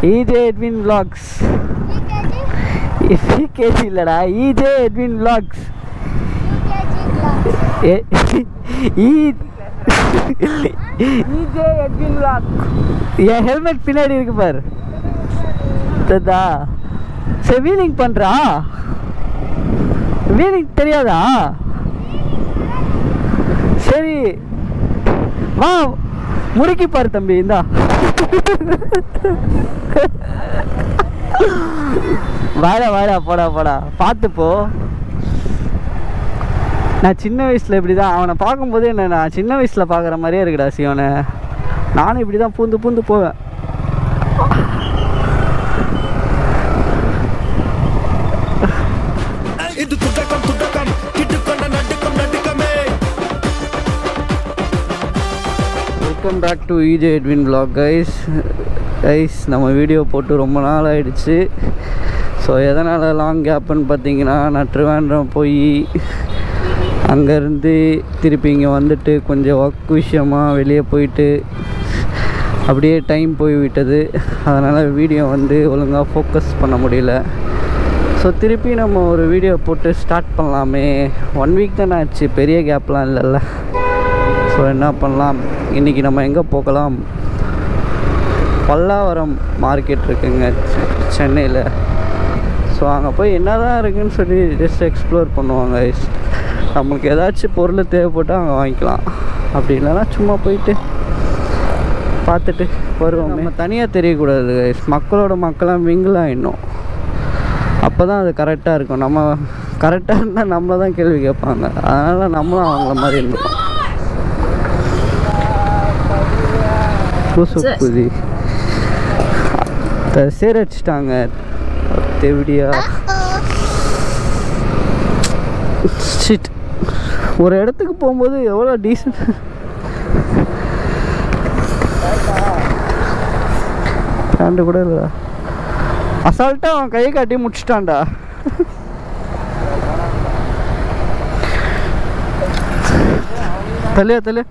EJ Edwin Vlogs. EKG இல்லடா, EJ Edwin Vlogs. EJ Edwin Vlogs. என் helmet பின்னாடி இருக்கு பாரு. ததா சரி வீலிங் பண்றா. வீலிங் தெரியாதா? சரி வா முறுக்கி பாரு தம்பி. இந்தா வாடா வாடா போடா போடா பார்த்து போ. நான் சின்ன வயசில் இப்படி தான் அவனை பார்க்கும்போது என்ன நான் சின்ன வயசில் பார்க்குற மாதிரியே இருக்குடா சிவனை. நானும் இப்படி தான் பூந்து பூந்து போவேன். Welcome back to EJ Edwin Vlog guys. நம்ம வீடியோ போட்டு ரொம்ப நாள் ஆகிடுச்சு. ஸோ எதனால் லாங் கேப்புன்னு பார்த்தீங்கன்னா, நான் ட்ரிவாண்ட்ரம் போய் அங்கேருந்து திருப்பி இங்கே வந்துட்டு கொஞ்சம் ஒர்க் விஷயமாக வெளியே போயிட்டு அப்படியே டைம் போய்விட்டது. அதனால் வீடியோ ஒழுங்காக ஃபோக்கஸ் பண்ண முடியல. ஸோ திருப்பி நம்ம ஒரு வீடியோ போட்டு ஸ்டார்ட் பண்ணலாமே. 1 வீக் தானே ஆச்சு, பெரிய கேப்லாம் இல்லைல்ல. ஸோ என்ன பண்ணலாம், இன்றைக்கி நம்ம எங்கே போகலாம்? பல்லாவரம் மார்க்கெட் இருக்குங்க சென்னையில். ஸோ அங்கே போய் என்ன தான் இருக்குதுன்னு சொல்லி ஜஸ்ட் எக்ஸ்ப்ளோர் பண்ணுவாங்க. நம்மளுக்கு ஏதாச்சும் பொருள் தேவைப்பட்டால் அங்கே வாங்கிக்கலாம். அப்படி இல்லைன்னா சும்மா போயிட்டு பார்த்துட்டு வருவோம். நம்ம தனியாக தெரியக்கூடாது, மக்களோட மக்களாக மிங்கிள் ஆகிடணும். அப்போ தான் அது கரெக்டாக இருக்கும். நம்ம கரெக்டாக இருந்தால் நம்மளை தான் கேள்வி கேட்பாங்க. அதனால் நம்மளும் அவங்கள மாதிரி இருந்தோம். புதுசு சேரடிச்சிட்டாங்க தெவிடியா. ஷிட், ஒரு இடத்துக்கு போகும்போது எவ்வளோ டீசன்ட். பேண்ட் கூட இல்லை, அசால்ட்டாக அவன் கையை காட்டி முடிச்சிட்டான்டா. தள்ளியா தள்ளு.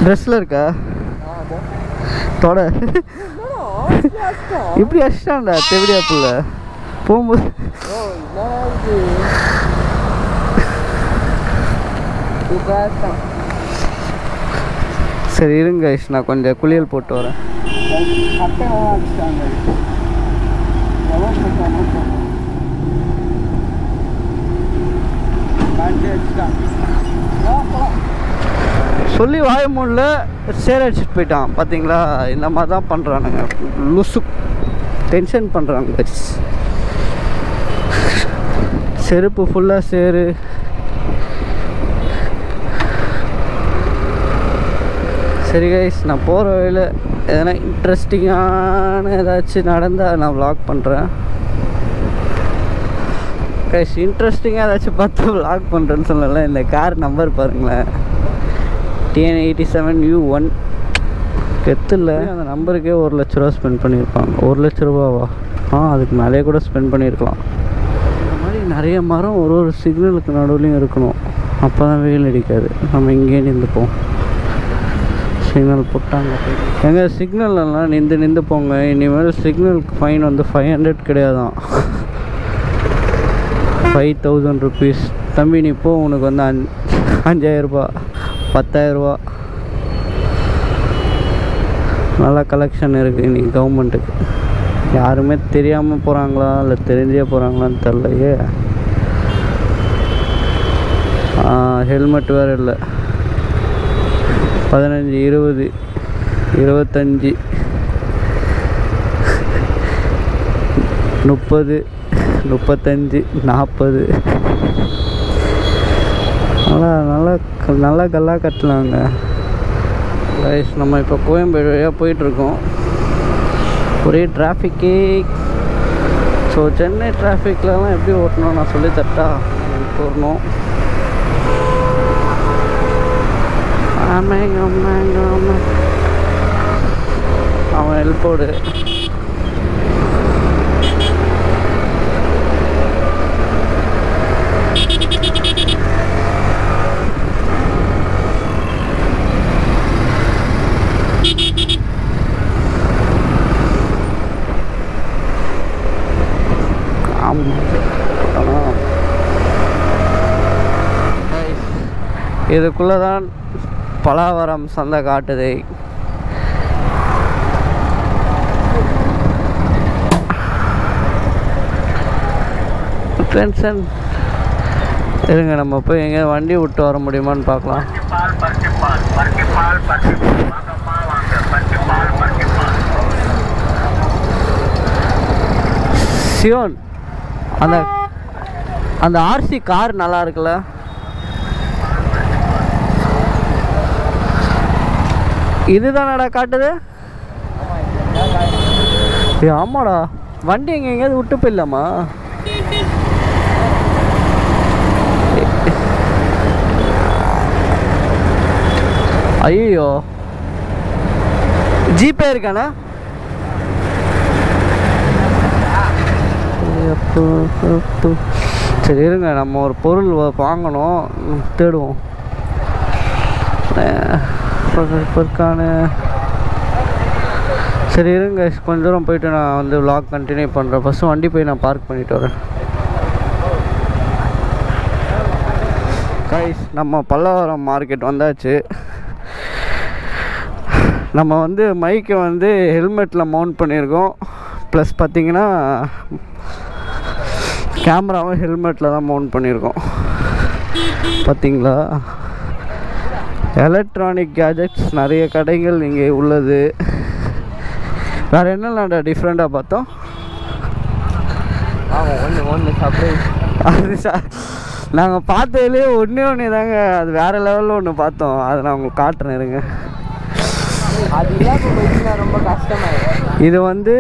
ட்ரெஸ்ஸில் இருக்கா தொட இப்படி அடிச்சிட்டான்டா தெவிடியா புள்ள போகும்போது. சரி இருங்க, நான் கொஞ்சம் குளியல் போட்டு வரேன். சொல்லி வாய முடியல, சேர் அடிச்சுட்டு போயிட்டான். பார்த்தீங்களா, இந்த மாதிரி தான் பண்ணுறானுங்க. லுசு டென்ஷன் பண்ணுறாங்க. செருப்பு ஃபுல்லாக சேரு. சரி கைஸ், நான் போகிற வழியில் எதனா இன்ட்ரெஸ்டிங்கான ஏதாச்சும் நடந்தால் நான் vlog பண்ணுறேன் கைஸ். இன்ட்ரெஸ்டிங்காக ஏதாச்சும் பார்த்து vlog பண்ணுறேன்னு சொல்லலை. இந்த கார் நம்பர் பாருங்களேன், TN87U1. கெத்தில் அந்த நம்பருக்கே 1 லட்ச ரூபா ஸ்பெண்ட் பண்ணியிருப்பாங்க. 1 லட்ச ரூபாவா? அதுக்கு மேலேயே கூட ஸ்பெண்ட் பண்ணியிருக்கலாம். இந்த மாதிரி நிறைய மரம் ஒரு சிக்னலுக்கு நடுவுலையும் இருக்கணும். அப்போ தான் வெயில் அடிக்காது. நம்ம இங்கேயே நின்றுப்போம். சிக்னல் போட்டாங்க எங்கள் சிக்னல்லாம் நின்று போங்க. இனிமேல் சிக்னலுக்கு ஃபைன் 500 கிடையாதான், 5000 ருபீஸ். தம்பி நீ போ, உனக்கு 5000 ரூபா 10,000 ரூபா. நல்லா கலெக்ஷன் இருக்குது இன்றைக்கி கவர்மெண்ட்டுக்கு. யாருமே தெரியாமல் போகிறாங்களா இல்லை தெரிஞ்சே போகிறாங்களான்னு தெரிலையே. ஹெல்மெட் வேறு இல்லை. 15, 20, 25, 30, 35, 40. நல்லா கல்லா கட்டலாங்க கைஸ். நம்ம இப்போ கோயம்பேடு வழியாக போயிட்டுருக்கோம். ஒரே டிராஃபிக்கே. ஸோ சென்னை டிராஃபிக்லலாம் எப்படி ஓட்டணும் நான் சொல்லி தட்டா போடணும். அவன் ஹெல்ப்போடு ஆமாம், இதுக்குள்ளே தான் பலாவரம் சந்தை காட்டுது. டென்ஷன் இருங்க, நம்ம போய் எங்கேயா வண்டி விட்டு வர முடியுமான்னு பார்க்கலாம். சியோன், அந்த அந்த ஆர்சி கார் நல்லா இருக்குல்ல? இதுதானடா காட்டுது? ஆமாடா, வண்டி எங்கேயாவது விட்டு போயிடலாமா? ஐயோ, ஜிபே இருக்காண்ணா? சரி இருங்க, நம்ம ஒரு பொருள் வாங்கணும், தேடுவோம். இருக்கானு. சரி இருங்க, கொஞ்ச தூரம் போயிட்டு நான் வந்து vlog கண்டினியூ பண்ணுறேன். ஃபஸ்ட்டு வண்டி போய் நான் பார்க் பண்ணிட்டு வரேன். கைஸ், நம்ம பல்லாவரம் மார்க்கெட் வந்தாச்சு. நம்ம வந்து மைக்கை வந்து ஹெல்மெட்டில் மவுண்ட் பண்ணியிருக்கோம். ப்ளஸ் பார்த்திங்கன்னா கேமராவும் ஹெல்மெட்டில் தான் மவுண்ட் பண்ணியிருக்கோம். பார்த்திங்களா, எலக்ட்ரானிக் கேஜெட்ஸ் நிறைய கடைகள் இங்கே உள்ளது. வேறு என்னெல்லாம் டிஃப்ரெண்ட்டாக பார்த்தோம்? ஒன்று சர்ப்ரைஸ். அது நாங்கள் பார்த்ததுலேயே ஒன்று தாங்க, அது வேறு லெவலில் ஒன்று பார்த்தோம். அதை நான் உங்களுக்கு காட்டுறேன் இருங்க. அது ரொம்ப கஷ்டமாக. இது வந்து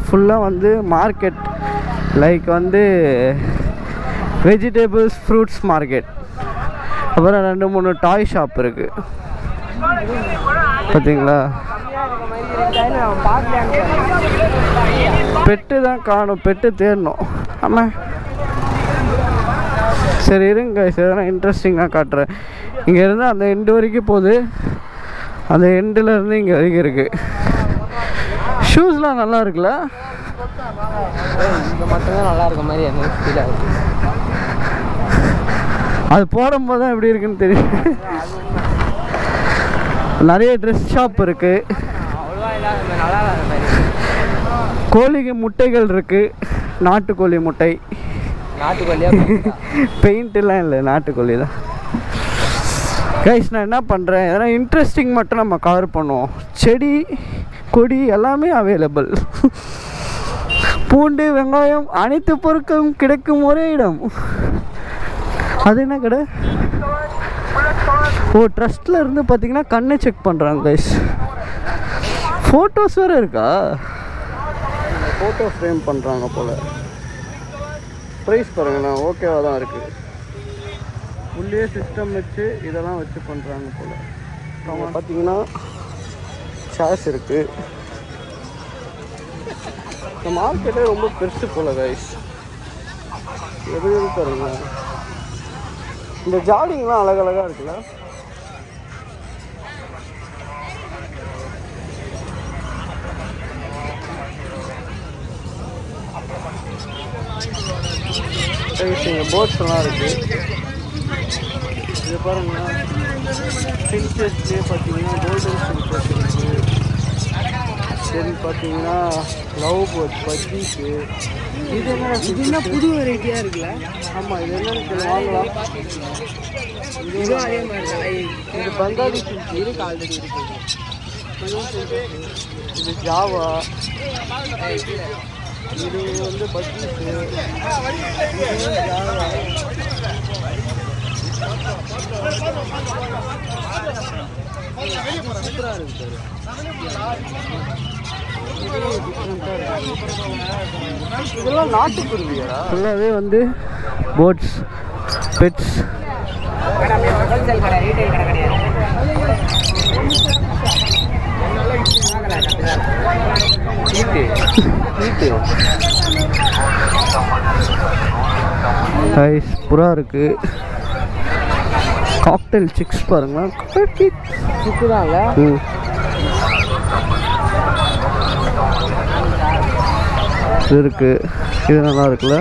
ஃபுல்லாக வந்து மார்க்கெட், லைக் வந்து வெஜிடபிள்ஸ் ஃப்ரூட்ஸ் மார்க்கெட். அப்புறம் 2-3 டாய் ஷாப் இருக்குது. பார்த்தீங்களா? பெட்டு தான் காணும், பெட்டு தேடணும். ஆமாம், சரி இருங்க, சரி இன்ட்ரெஸ்டிங்காக காட்டுறேன். இங்கேருந்து அந்த எண்டு வரைக்கும் போகுது, அந்த எண்டுலேருந்து இங்கே வரைக்கும் இருக்குது. ஷூஸ்லாம் நல்லா இருக்குல்ல? இங்கே மட்டும்தான் நல்லா இருக்க மாதிரி எனக்கு ஃபீல் ஆகுது. அது போடும்போது தான் எப்படி இருக்குன்னு தெரியும். நிறைய ட்ரெஸ் ஷாப் இருக்குது. கோழிக்கு முட்டைகள் இருக்குது, நாட்டுக்கோழி முட்டை. நாட்டுக்கோழியா? பெயிண்ட்லாம் இல்லை, நாட்டுக்கோழி தான். கைஸ், நான் என்ன பண்ணுறேன், எதனா இன்ட்ரெஸ்டிங் மட்டும் நம்ம கவர் பண்ணுவோம். செடி கொடி எல்லாமே அவைலபிள். பூண்டு வெங்காயம் அனைத்து பொருட்களும் கிடைக்கும் ஒரே இடம். அது என்ன கடை? ஓ, ட்ரஸ்ட்டில் இருந்து பார்த்தீங்கன்னா கண்ணை செக் பண்ணுறாங்க கைஸ். ஃபோட்டோஸ் வேறு இருக்கா? ஃபோட்டோ ஃப்ரேம் பண்ணுறாங்க போல். ப்ரைஸ் பாருங்கண்ணா, ஓகேவாக தான் இருக்குது. உள்ளே சிஸ்டம் வச்சு இதெல்லாம் வச்சு பண்ணுறாங்க போல். அவங்க பார்த்தீங்கன்னா சேர்ஸ் இருக்குது. இந்த மார்க்கெட்டே ரொம்ப பெருசு போல் கைஸ். எது பாருங்க, இந்த ஜாடிங்கெலாம் அழகழகாக இருக்குல்ல? இங்கே போட்ஸ் எல்லாம் இருக்குது. இது பாருங்க, ஃபின்ச்சஸ்லேயே பார்த்தீங்கன்னா கோல்டன் ஃபின்ச்சஸ் இருக்குது. சரி பார்த்தீங்கன்னா லவ் பேர்ட்ஸ், பக்கீஸு. இது என்ன புது வெரைட்டியாக இருக்குல்ல? ஆமாம், இது என்னன்னு வாங்கலாம். இதுவும் அதே மாதிரி தான். இது பங்காளி ஃபின்ச் இருக்கு, ஆல்ரெடி இருக்குது. இது ஜாவா, இது வந்து பக்கீஸு, ஜாவா. சூப்பராக இருக்குது. இதெல்லாம் நாட்டுக்குருவியா? ஃபுல்லாகவே வந்து போட்ஸ், பெட்ஸ். கைஸ், புறா இருக்குது. காக்டெயில் சிக்ஸ் பாருங்களா, சிக்கு தான்ல. இது இருக்குது. இது நல்லா இருக்குல்ல.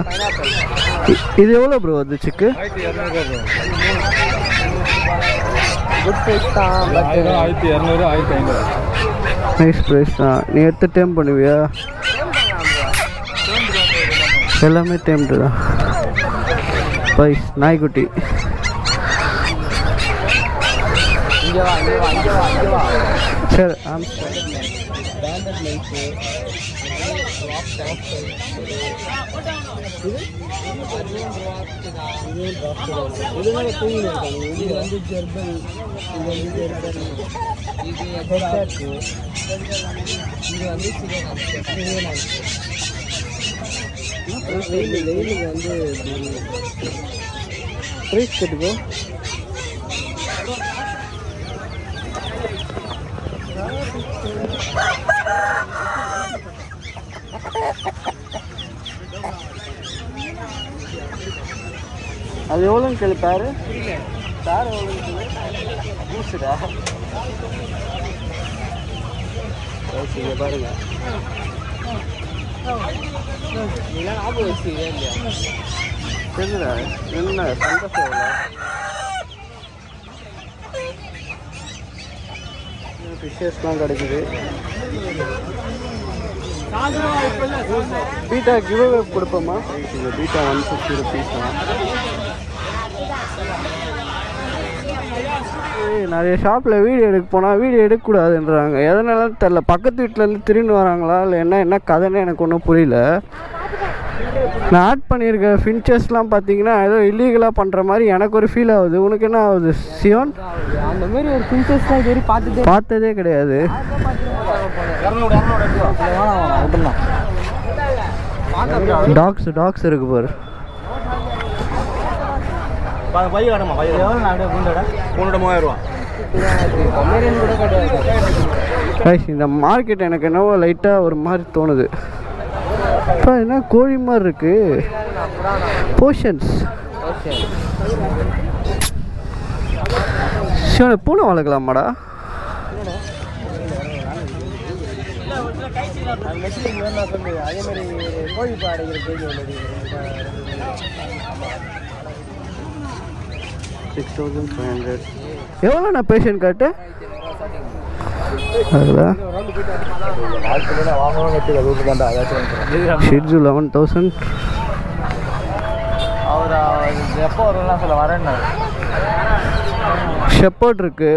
இது எவ்வளோ ப்ரோ அது சிக்கு? குட் ப்ரைஸ் தான். 1200 1500 நைஸ் ப்ரைஸ் தான். நீ எடுத்து டேம் பண்ணுவியா? எல்லாமே டேம்டு தான். ப்ரைஸ் நாய்க்குட்டி. சரி ப்ரைஸ் கட்டுக்கோ. அது எவ்வளோன்னு கேளு. பேர் எவ்வளோன்னு கேளு. பூசுடா இங்கே பாருங்க. இதெல்லாம் ஞாபகம் வச்சுக்கவே இல்லையா? தெரியுதா என்ன சந்தோஷம் இல்லை. ஃபிஷ்ஷஸ்லாம் கிடைக்குது. பீட்டா கிவ் அவே கொடுப்போமா? இந்த பீட்டா 150 rupees தான். நிறைய ஷாப்பில் வீடியோ எடுக்க போனால் வீடியோ எடுக்கக்கூடாதுன்றாங்க. எதனால தெரில. பக்கத்து வீட்டிலேருந்து திரும்பி வராங்களா இல்லை என்ன கதைன்னு எனக்கு ஒன்றும் புரியல. நான் ஆட் பண்ணியிருக்க ஃபின்ச்சஸ்லாம் பார்த்தீங்கன்னா ஏதோ இல்லீகலாக பண்ணுற மாதிரி எனக்கு ஒரு ஃபீல் ஆகுது. உனக்கு என்ன ஆகுது சியோன்? அந்த மாதிரி ஒரு ஃபின்ச்சஸ்லாம் இது வரைக்கும் பார்த்ததே கிடையாது. டாக்ஸ் இருக்கு பாரு. இந்த மார்க்கெட் எனக்கு என்னவோ லைட்டாக ஒரு மாதிரி தோணுது. இப்போ என்ன கோழி மாதிரி இருக்கு. போர்ஷன்ஸ் சிவனை பூனை வளர்க்கலாமாடா? எவ்வளோ நான் பேஷண்ட் காட்டு அதுதான் ஷிட்ஜு 11,000. ஷெப்பர்ட் இருக்கு,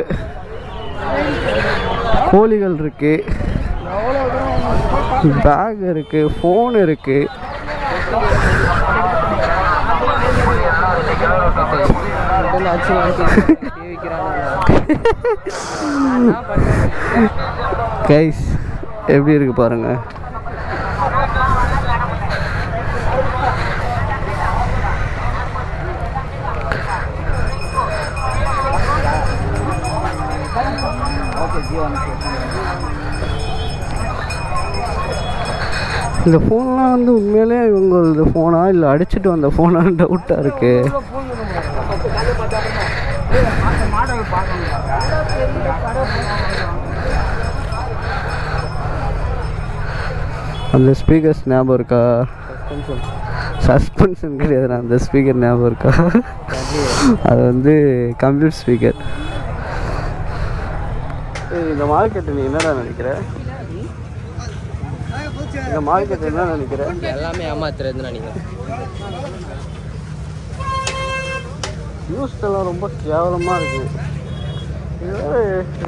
கோழிகள் இருக்கு, பேக் இருக்கு, ஃபோன் இருக்கு. கைஸ் எப்படி இருக்கு பாருங்க. இந்த ஃபோன்லாம் வந்து உண்மையிலே இவங்களது ஃபோனா இல்லை அடிச்சுட்டு வந்த ஃபோனான்னு டவுட்டாக இருக்கு. அந்த ஸ்பீக்கர்ஸ் ஞாபகம் இருக்கா? சஸ்பென்ஷன் கிடையாது, அந்த ஸ்பீக்கர் ஞாபகம் இருக்கா? அது வந்து கம்ப்யூட்டர் ஸ்பீக்கர். இந்த மார்க்கெட்டு நீ என்னடா நினைக்கிற? இந்த மார்க்கெட் என்ன நினைக்கிற? எல்லாமே ஏமாத்துறதுன்னு நினைக்கிறேன். நியூஸ்லாம் ரொம்ப கேவலமாக இருக்குது. இது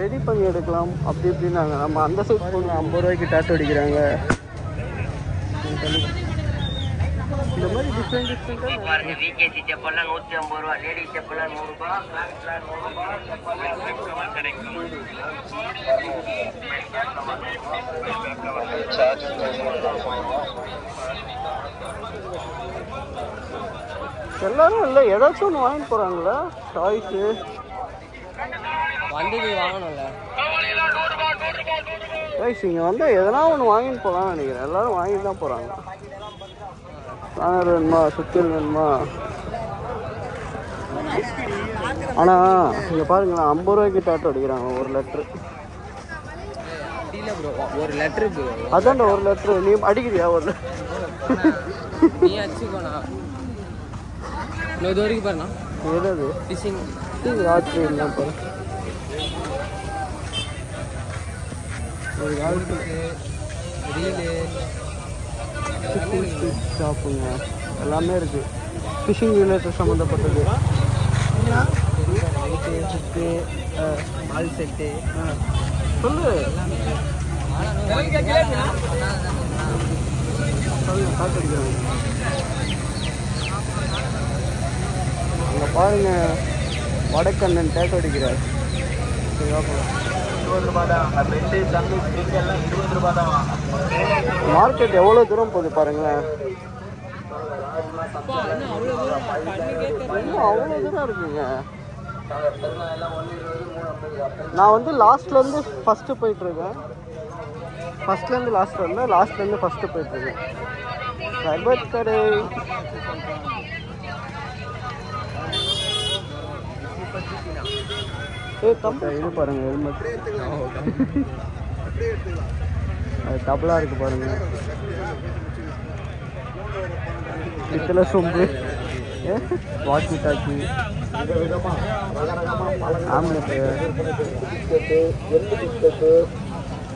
ரெடி பண்ணி எடுக்கலாம் அப்படி இப்படின்னாங்க. நம்ம அந்த சைட் போங்க 50 ரூபாய்க்கு டாட்டோ அடிக்கிறாங்க. இந்த மாதிரி டிஃப்ரெண்ட் பாருங்க. விகேசி செப்பல்லாம் 150 ரூபா, லேடி செப்பல்லாம் 100 ரூபா, எல்லாரும் இல்லை ஏதாச்சும் ஒன்று வாங்கிட்டு போகிறாங்களா? டாய்ஸு வந்தது வாங்கணும்ல. டாய்ஸ் இங்கே வந்தால் எதனா ஒன்று வாங்கிட்டு போகலான்னு நினைக்கிறேன். எல்லோரும் வாங்கிட்டு தான் போகிறாங்க. ஸ்பேனர் வேணுமா, சுத்தியல் வேணுமா? ஆனால் இங்கே பாருங்களா 50 ரூபாய்க்கு டாட்டோ அடிக்கிறாங்க ஒரு லெட்ரு. ஒரு லெட்ரு அதான்டா ஒரு லெட்ரு. நீ அடிக்கிறியா? ஒரு நீ அச்சுக்கோண்ணா இது வரைக்கும் பாருண்ணா எதாவது ஃபிஷிங் ராத்திரி இல்லை பாரு ஒரு காலத்துக்கு ஷாப்புங்க எல்லாமே இருக்குது ஃபிஷிங் ரிலேட்டட் சம்மந்தப்பட்டது ஆல் செட்டு சொல்லு காத்தடிக்கிறாங்க அங்கே பாருங்க வடக்கண்ணன் டேக் அடிக்கிறார் சரி மார்க்கெட் எவ்வளோ தூரம் போகுது பாருங்களேன் அவ்வளோ தூரம் இருக்குங்க நான் வந்து லாஸ்ட்லேருந்து ஃபஸ்ட்டு போயிட்டுருக்கேன் ஃபஸ்ட்லேருந்து லாஸ்ட் வரல லாஸ்ட்லேருந்து ஃபஸ்ட்டு போயிட்டுருக்கேன் சர்பத் கடை இது பாருங்க ஹெல்மெட் அது டபுளாக இருக்கு பாருங்க பித்தளை சொம்பு வாக்கி டாக்கி ஆம்லெட்டு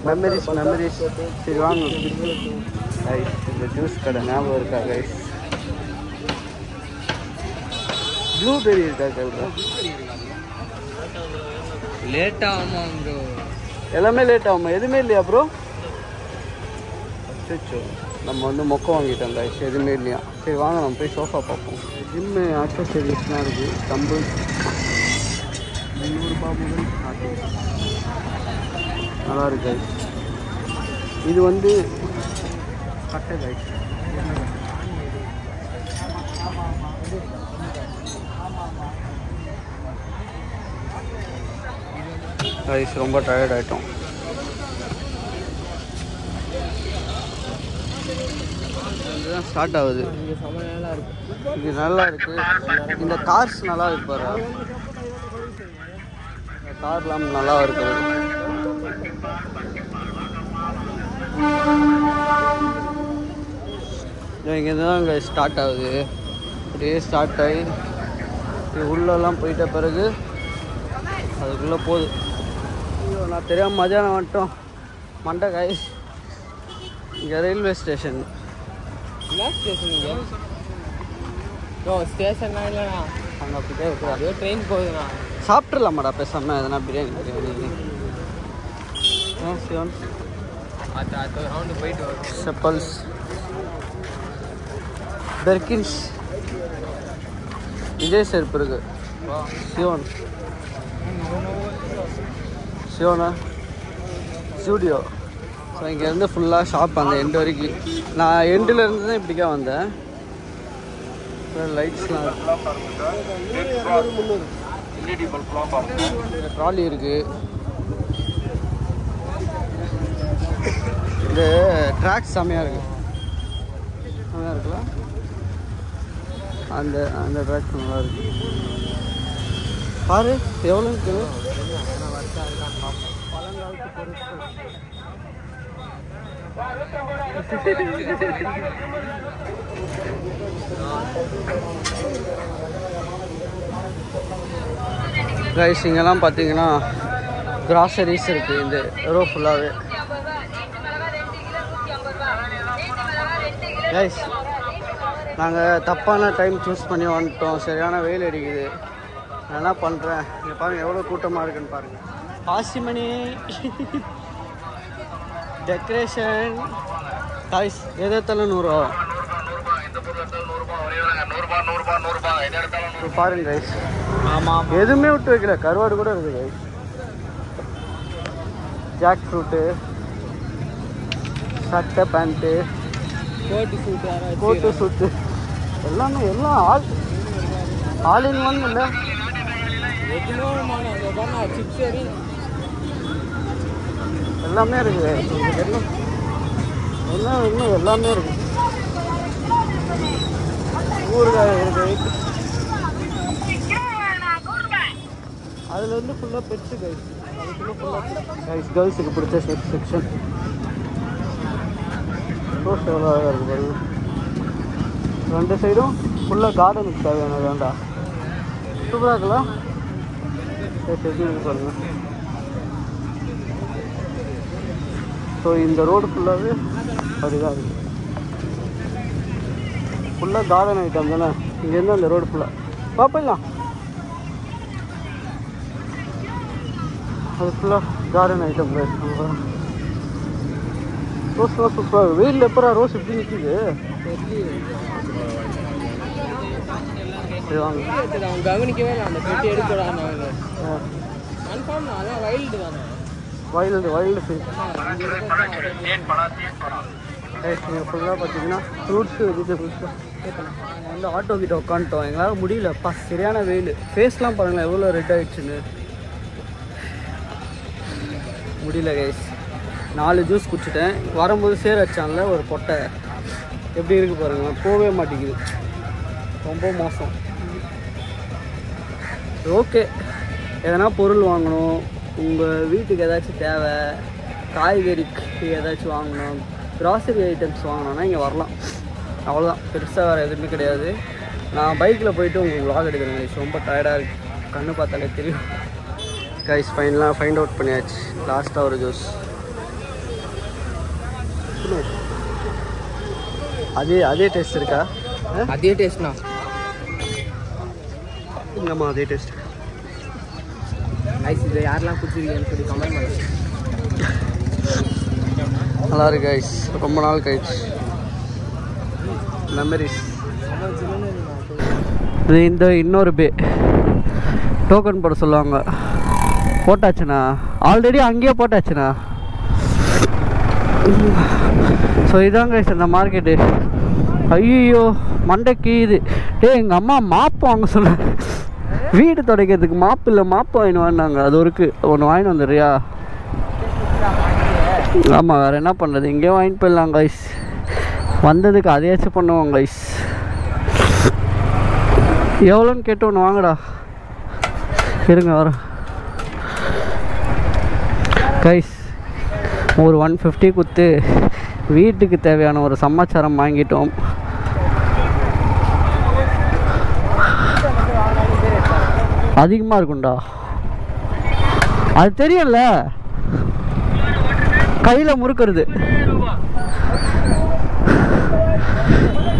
மெமரிஸ் சரி வாங்க கைஸ் இந்த ஜூஸ் கடை ஞாபகம் இருக்கா கைஸ் ப்ளூபெரி இருக்கா கைல லேட் ஆகும் ப்ரோ எல்லாமே லேட் ஆகுமா எதுவுமே இல்லையா ப்ரோ அச்சோ நம்ம வந்து மொக்கை வாங்கிட்டோம் கைஸ் எதுவுமே இல்லையா சரி வாங்க நம்ம போய் சோஃபா பார்ப்போம் ஜிம்மு ஆக்சசரிஸ்லாம் இருக்குது ஸ்டம்பிள் 100 ரூபாய் முதல் நல்லா இருக்கு கைஸ் இது வந்து கட்டை கைஸ் கைஸ் ரொம்ப டயர்ட் ஆகிட்டோம் இதுதான் ஸ்டார்ட் ஆகுது இது நல்லா இருக்கு இந்த கார்ஸ் நல்லா இருக்கு பாரு இந்த கார்லாம் நல்லா இருக்குது இங்கேருந்து தான் இங்கே ஸ்டார்ட் ஆகுது அப்படியே ஸ்டார்ட் ஆகி உள்ளெல்லாம் போயிட்ட பிறகு அதுக்குள்ளே போகுது ஐயோ நான் தெரியாமல் மதியானம் வந்துட்டோம் மண்டை காய் இங்கே ரயில்வே ஸ்டேஷன் என்ன ஸ்டேஷன் ப்ரோ ஸ்டேஷன் இல்லைண்ணா அங்கே அப்படியே இருக்கிறா ஏதோ ட்ரெயின் போகுதுண்ணா சாப்பிட்றலாமாடா பேசாமல் எதனா பிரியாணி சிவன் அது ரவுண்டு போயிட்டு வரும் செப்பல்ஸ் பெர்கின்ஸ் விஜய் செருப்பு இருக்கு சிவனா ஸ்டூடியோ ஸோ இங்கேருந்து ஃபுல்லாக ஷாப் அந்த எண்டு வரைக்கும் நான் எண்டில் இருந்து தான் இப்படிக்கா வந்தேன் லைட்ஸ்லாம் ட்ராலி இருக்குது இந்த ட்ராக்ஸ் செம்மையாக இருக்குது செம்மையாக இருக்குல்ல அந்த அந்த ட்ராக்ஸ் நல்லா இருக்குது பாரு எவ்வளோ இருக்குது பழங்காலத்து பொருட்கள் கைஸ் இங்கெல்லாம் பார்த்தீங்கன்னா கிராசரிஸ் இருக்குது இந்த ரோ ஃபுல்லாகவே கைஸ் நாங்கள் தப்பான டைம் சூஸ் பண்ணி வந்துட்டோம் சரியான வெயில் அடிக்குது நான் என்ன பண்ணுறேன் இங்கே பாருங்கள் எவ்வளோ கூட்டமாக இருக்குன்னு பாருங்கள் ஆசிமணி டெக்கரேஷன் கைஸ் எதாத்தாலும் 100 ரூபா பாருங்க கைஸ் ஆமாம் எதுவுமே விட்டு வைக்கல கருவாடு கூட இருக்குது கைஸ் ஜாக் ஃப்ரூட்டு சட்டை பேண்ட்டு கோட்டு சூட்டு எல்லாமே எல்லாம் ஆல் இன் ஒன் இல்லை சிப்ஸ் சரி எல்லாமே இருக்குது எல்லாம் இன்னும் எல்லாமே இருக்குது ஊறுகாய் இருக்குது அதில் வந்து ஃபுல்லாக பெட்ஸு கைஸ் அதுக்குள்ளே ஃபுல்லாக கைஸ் கேர்ள்ஸுக்கு பிடிச்ச செக்ஷன் ரோஸ் எவ்வளோ அழகாக இருக்குது பாருங்க ரெண்டு சைடும் ஃபுல்லாக கார்டனுக்கு தேவையானது வேண்டா. சூப்பராக இருக்குல்ல? எப்படி இருக்கு பாருங்க. ஸோ இந்த ரோடு ஃபுல்லாகவே அப்படிதான் இருக்குது. ஃபுல்லாக கார்டன் ஐட்டம் தானே. இங்கேருந்து அந்த ரோடு ஃபுல்லாக பார்ப்பலாம். அது ஃபுல்லாக கார்டன் ஐட்டம். ரோஸ்லாம் சூப்பராக இருக்குது. வெயிலில் எப்போ ரோஸ் எப்படி நிற்கிது? அவன் கவனிக்கவே இல்லை. அந்த பெட்டி எடுக்கிறான். கன்ஃபார்ம் அதான் வைல்டு தானே. Wild feel. ஃபுல்லாக பார்த்தீங்கன்னா ஃப்ரூட்ஸு வெஜிடபிள்ஸு. வந்து ஆட்டோ கிட்ட உட்காந்துட்டோம். எங்களால் முடியலப்பா, சரியான வெயில். ஃபேஸ்லாம் பாருங்களேன் எவ்வளோ ரெட் ஆகிடுச்சுன்னு. முடியல கைஸ். 4 ஜூஸ் குடிச்சிட்டேன். வரும்போது சேர் வச்சான்ல ஒரு பொட்டை, எப்படி இருக்குது பாருங்கள். போகவே மாட்டேங்குது, ரொம்ப மோசம். ஓகே, எதனா பொருள் வாங்கணும், உங்கள் வீட்டுக்கு ஏதாச்சும் தேவை, காய்கறிக்கு ஏதாச்சும் வாங்கணும், க்ராசரி ஐட்டம்ஸ் வாங்கணுன்னா இங்கே வரலாம். அவ்வளோதான், பெருசாக வேறு எதுவுமே கிடையாது. நான் பைக்கில் போயிட்டு உங்களுக்கு vlog எடுக்கிறேன் கைஸ். ரொம்ப டயர்டாக இருக்குது, கண்ணு பார்த்தாலே தெரியும் கைஸ். ஃபைண்ட் அவுட் பண்ணியாச்சு. லாஸ்ட்டாக ஒரு ஜூஸ். அதே டேஸ்ட் இருக்கா? அதே டேஸ்ட்ண்ணா. இல்லைம்மா, அதே டேஸ்ட். ஐஸ் இதை யாரெல்லாம் குடிச்சிருக்கீங்கன்னு சொல்லி கமெண்ட் பண்ணுங்க. நல்லா இருக்கு கைஸ். ரொம்ப நாள் கழிச்சு மெமரிஸ். இது இந்த இன்னொரு பே டோக்கன் போட சொல்லுவாங்க. போட்டாச்சுண்ணா, ஆல்ரெடி அங்கேயே போட்டாச்சுண்ணா. ஸோ இதான் கைஸ் அந்த மார்க்கெட்டு. ஐயோ மண்டைக்கு இது. எங்கள் அம்மா மாப்பு வாங்க சொல்ல, வீடு துடைக்கிறதுக்கு மாப்பு இல்லை, மாப்பு வாங்கின்னு வாங்கினாங்க. அது ஒன்று வாங்கிட்டு வந்துடுறியா? ஆமாம், வேறு என்ன பண்ணுறது, இங்கேயே வாங்கிட்டு போயிடலாம் கைஸ். வந்ததுக்கு அதையாச்சும் பண்ணுவோம் கைஸ். எவ்வளோன்னு கேட்டு ஒன்று வாங்கடா. இருங்க வரேன் கைஸ். ஒரு 150 கொடுத்து வீட்டுக்கு தேவையான ஒரு சமாச்சாரம் வாங்கிட்டோம். அதிகமாக இருக்கும்டா, அது தெரியும்ல, கையில் முறுக்கிறது.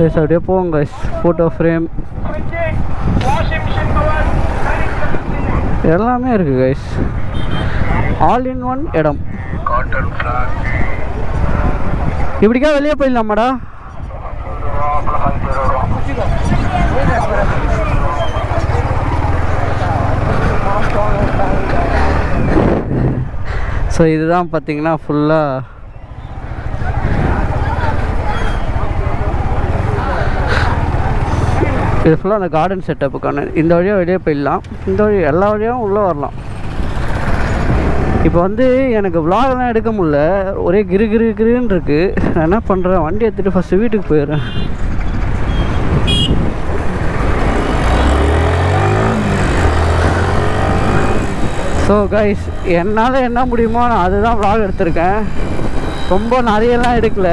அப்படியே போவோங்க கைஸ். ஃபோட்டோ ஃப்ரேம் எல்லாமே இருக்குது கைஸ். ஆல் இன் ஒன் இடம். இப்படிக்கா வெளியே போயிடலாமாடா? ஸோ இதுதான் பார்த்தீங்கன்னா ஃபுல்லாக இது ஃபுல்லாக அந்த கார்டன் செட்டப்புக்கான. இந்த வழியாக வெளியே போயிடலாம், இந்த வழி எல்லா வழியாகவும் உள்ளே வரலாம். இப்போ வந்து எனக்கு vlogலாம் எடுக்க முடியல, ஒரே கிருன்னு இருக்குது. நான் என்ன பண்ணுறேன், வண்டி எடுத்துகிட்டு ஃபஸ்ட்டு வீட்டுக்கு போயிடுறேன். ஸோ கைஸ், என்னால் என்ன முடியுமோ நான் அதுதான் vlog எடுத்திருக்கேன். ரொம்ப நிறையெல்லாம் எடுக்கல,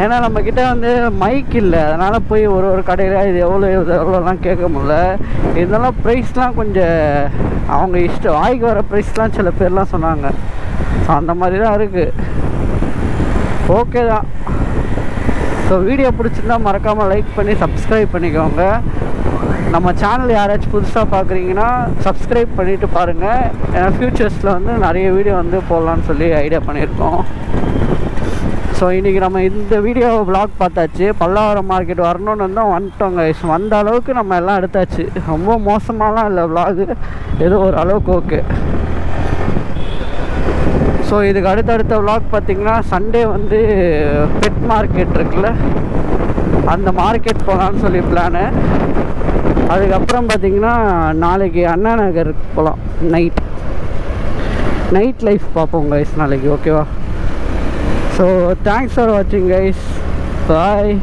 ஏன்னா நம்மக்கிட்ட வந்து மைக் இல்லை. அதனால் போய் ஒரு கடையில் இது எவ்வளோலாம் கேட்க முடியல. இதெல்லாம் ப்ரைஸ்லாம் கொஞ்சம் அவங்க இஷ்டம், வாய்க்கு வர ப்ரைஸ்லாம் சில பேர்லாம் சொன்னாங்க. ஸோ அந்த மாதிரி தான் இருக்குது. ஓகே தான். ஸோ வீடியோ பிடிச்சிருந்தா மறக்காமல் லைக் பண்ணி சப்ஸ்கிரைப் பண்ணிக்கோங்க. நம்ம சேனல் யாராச்சும் புதுசாக பார்க்குறீங்கன்னா சப்ஸ்கிரைப் பண்ணிவிட்டு பாருங்கள். ஏன்னா ஃப்யூச்சர்ஸில் வந்து நிறைய வீடியோ வந்து போடலான்னு சொல்லி ஐடியா பண்ணியிருக்கோம். ஸோ இன்றைக்கி நம்ம இந்த வீடியோ vlog பார்த்தாச்சு. பல்லாவரம் மார்க்கெட் வரணுன்னு தான் வந்துட்டோம் கைஸ். வந்த அளவுக்கு நம்ம எல்லாம் எடுத்தாச்சு. ரொம்ப மோசமாலாம் இல்லை vlog, ஏதோ ஒரு அளவுக்கு ஓகே. ஸோ இதுக்கு அடுத்தடுத்த vlog பார்த்திங்கன்னா சண்டே வந்து பெட் மார்க்கெட் இருக்குல்ல, அந்த மார்க்கெட் போகலான்னு சொல்லி பிளானு. அதுக்கப்புறம் பார்த்திங்கன்னா நாளைக்கு அண்ணா நகர் போகலாம். நைட் லைஃப் பார்ப்போம் கைஸ் நாளைக்கு, ஓகேவா? So thanks for watching guys. Bye.